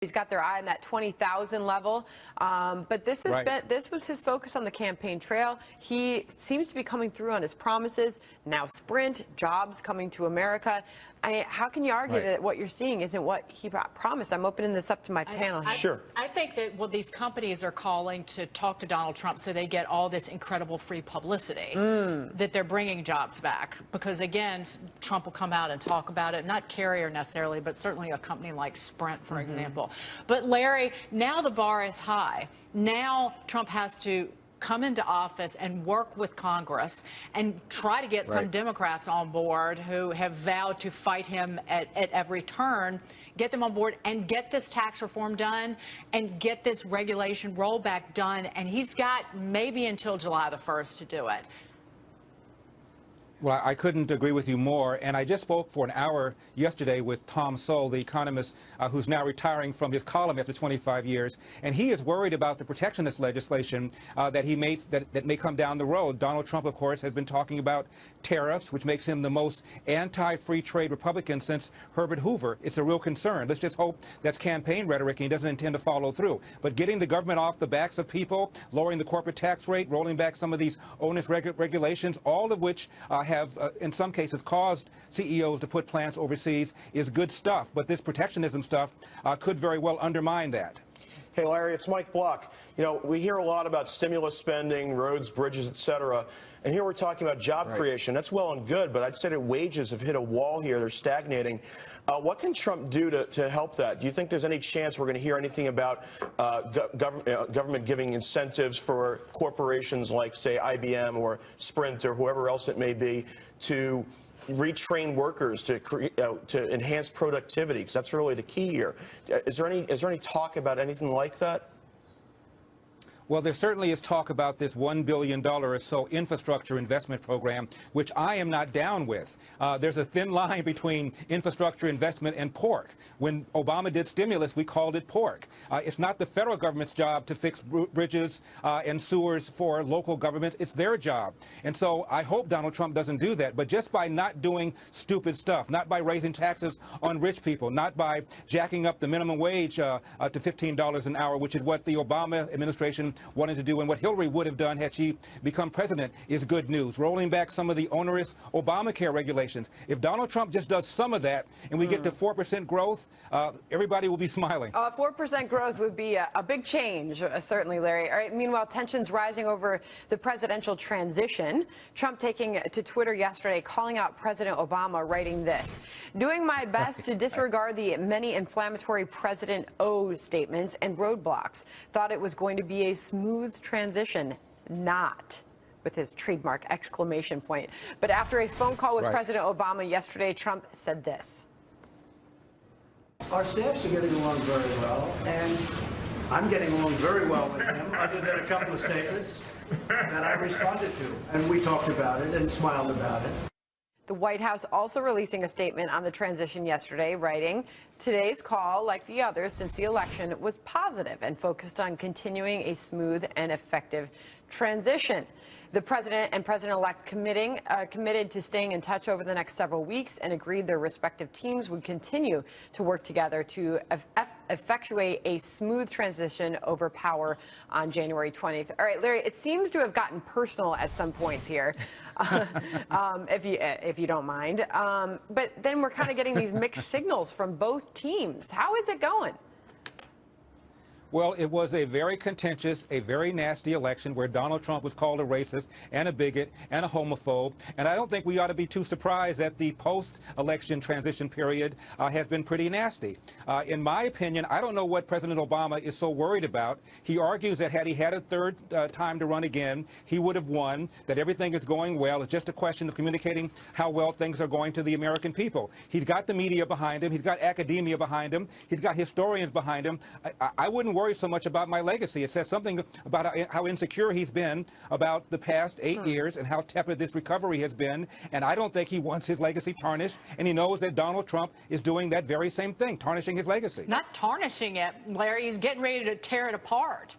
He's got their eye on that 20,000 level, but this was his focus on the campaign trail. He seems to be coming through on his promises. Now Sprint, jobs coming to America. How can you argue that what you're seeing isn't what he promised? I'm opening this up to my panel. Sure. I think that these companies are calling to talk to Donald Trump so they get all this incredible free publicity that they're bringing jobs back. Because again, Trump will come out and talk about it, not Carrier necessarily, but certainly a company like Sprint, for example. But Larry, now the bar is high. Now Trump has to come into office and work with Congress and try to get some Democrats on board who have vowed to fight him at every turn, get them on board and get this tax reform done and get this regulation rollback done. And he's got maybe until July the 1st to do it. Well, I couldn't agree with you more. And I just spoke for an hour yesterday with Tom Sowell, the economist who's now retiring from his column after 25 years. And he is worried about the protectionist legislation that may come down the road. Donald Trump, of course, has been talking about tariffs, which makes him the most anti-free trade Republican since Herbert Hoover. It's a real concern. Let's just hope that's campaign rhetoric and he doesn't intend to follow through. But getting the government off the backs of people, lowering the corporate tax rate, rolling back some of these onerous regulations, all of which have, in some cases, caused CEOs to put plants overseas is good stuff. But this protectionism stuff could very well undermine that. Hey, Larry, it's Mike Block. You know, we hear a lot about stimulus spending, roads, bridges, et cetera. And here we're talking about job creation. That's well and good, but I'd say that wages have hit a wall here. They're stagnating. What can Trump do to help that? Do you think there's any chance we're going to hear anything about government giving incentives for corporations like, say, IBM or Sprint or whoever else it may be to retrain workers to enhance productivity? Because that's really the key here. Is there any talk about anything like that? Well, there certainly is talk about this $1 billion or so infrastructure investment program, which I am not down with. There's a thin line between infrastructure investment and pork. When Obama did stimulus, we called it pork. It's not the federal government's job to fix bridges and sewers for local governments. It's their job. And so I hope Donald Trump doesn't do that. But just by not doing stupid stuff, not by raising taxes on rich people, not by jacking up the minimum wage to $15 an hour, which is what the Obama administration wanted to do and what Hillary would have done had she become president, is good news. Rolling back some of the onerous Obamacare regulations. If Donald Trump just does some of that and we get to 4% growth, everybody will be smiling. 4% growth would be a big change, certainly, Larry. All right. Meanwhile, tensions rising over the presidential transition. Trump taking to Twitter yesterday, calling out President Obama, writing this: "Doing my best to disregard the many inflammatory President O statements and roadblocks. Thought it was going to be a smooth transition. Not." With his trademark exclamation point. But after a phone call with President Obama yesterday, Trump said this: "Our staffs are getting along very well, and I'm getting along very well with him, other than a couple of statements that I responded to. And we talked about it and smiled about it." The White House also releasing a statement on the transition yesterday, writing, "Today's call, like the others since the election, was positive and focused on continuing a smooth and effective transition." The president and president-elect committed to staying in touch over the next several weeks and agreed their respective teams would continue to work together to effectuate a smooth transition over power on January 20th. All right, Larry, it seems to have gotten personal at some points here, if you don't mind. But then we're kind of getting these mixed signals from both teams. How is it going? Well, it was a very contentious, a very nasty election where Donald Trump was called a racist and a bigot and a homophobe. And I don't think we ought to be too surprised that the post-election transition period has been pretty nasty. In my opinion, I don't know what President Obama is so worried about. He argues that had he had a third time to run again, he would have won, that everything is going well. It's just a question of communicating how well things are going to the American people. He's got the media behind him. He's got academia behind him. He's got historians behind him. I wouldn't worry so much about my legacy. It says something about how insecure he's been about the past 8 years and how tepid this recovery has been. And I don't think he wants his legacy tarnished. And he knows that Donald Trump is doing that very same thing, tarnishing his legacy. Not tarnishing it, Larry. He's getting ready to tear it apart.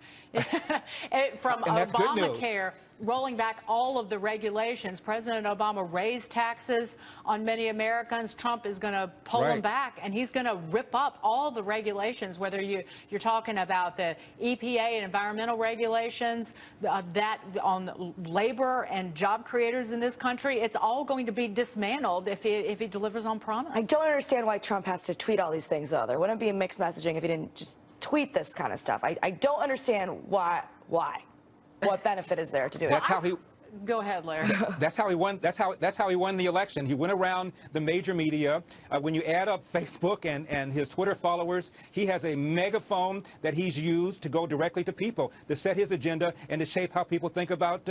From And that's good news. Obamacare, rolling back all of the regulations. President Obama raised taxes on many Americans. Trump is going to pull them back, and he's going to rip up all the regulations, whether you're talking about the EPA and environmental regulations, that on labor and job creators in this country. It's all going to be dismantled if he delivers on promise. I don't understand why Trump has to tweet all these things, though. There wouldn't be mixed messaging if he didn't just tweet this kind of stuff. I don't understand why. What benefit is there to do it? That's how he. Go ahead, Larry. That's how he won. That's how he won the election. He went around the major media. When you add up Facebook and his Twitter followers, he has a megaphone that he's used to go directly to people, to set his agenda and to shape how people think about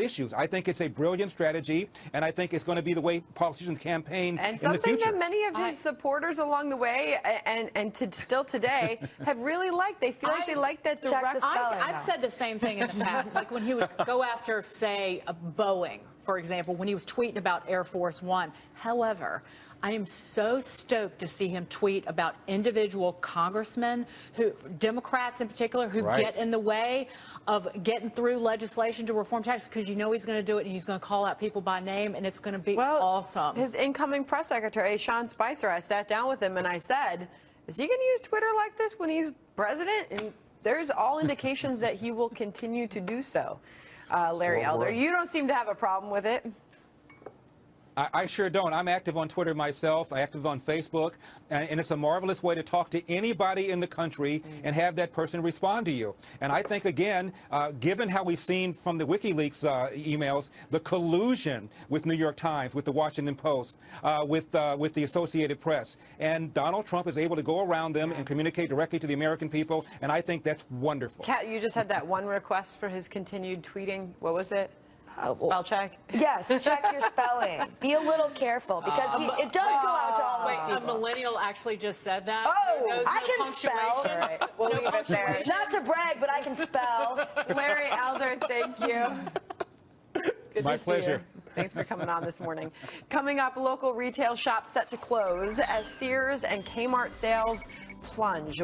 issues. I think it's a brilliant strategy, and I think it's going to be the way politicians campaign and in the future. something that many of his supporters along the way still today have really liked. They feel like they like that direct. I've said the same thing in the past, like when he would go after, say, Boeing, for example, when he was tweeting about Air Force One. However, I am so stoked to see him tweet about individual congressmen, Democrats in particular, who get in the way of getting through legislation to reform taxes, because you know he's going to do it, and he's going to call out people by name, and it's going to be awesome. His incoming press secretary, Sean Spicer, I sat down with him and I said, is he going to use Twitter like this when he's president? And there's all indications that he will continue to do so. Larry Elder, you don't seem to have a problem with it. I sure don't. I'm active on Twitter myself. I'm active on Facebook. And it's a marvelous way to talk to anybody in the country and have that person respond to you. And I think, again, given how we've seen from the WikiLeaks emails, the collusion with New York Times, with the Washington Post, with the Associated Press, and Donald Trump is able to go around them and communicate directly to the American people, and I think that's wonderful. Kat, you just had that one request for his continued tweeting. What was it? Spell check? Yes, check your spelling. Be a little careful, because it does go out to all Wait, those people. a millennial actually just said that? Oh, I can spell. All right, we'll leave it there. Not to brag, but I can spell. Larry Elder, thank you. Good My to see pleasure. you. Thanks for coming on this morning. Coming up, local retail shops set to close as Sears and Kmart sales plunge.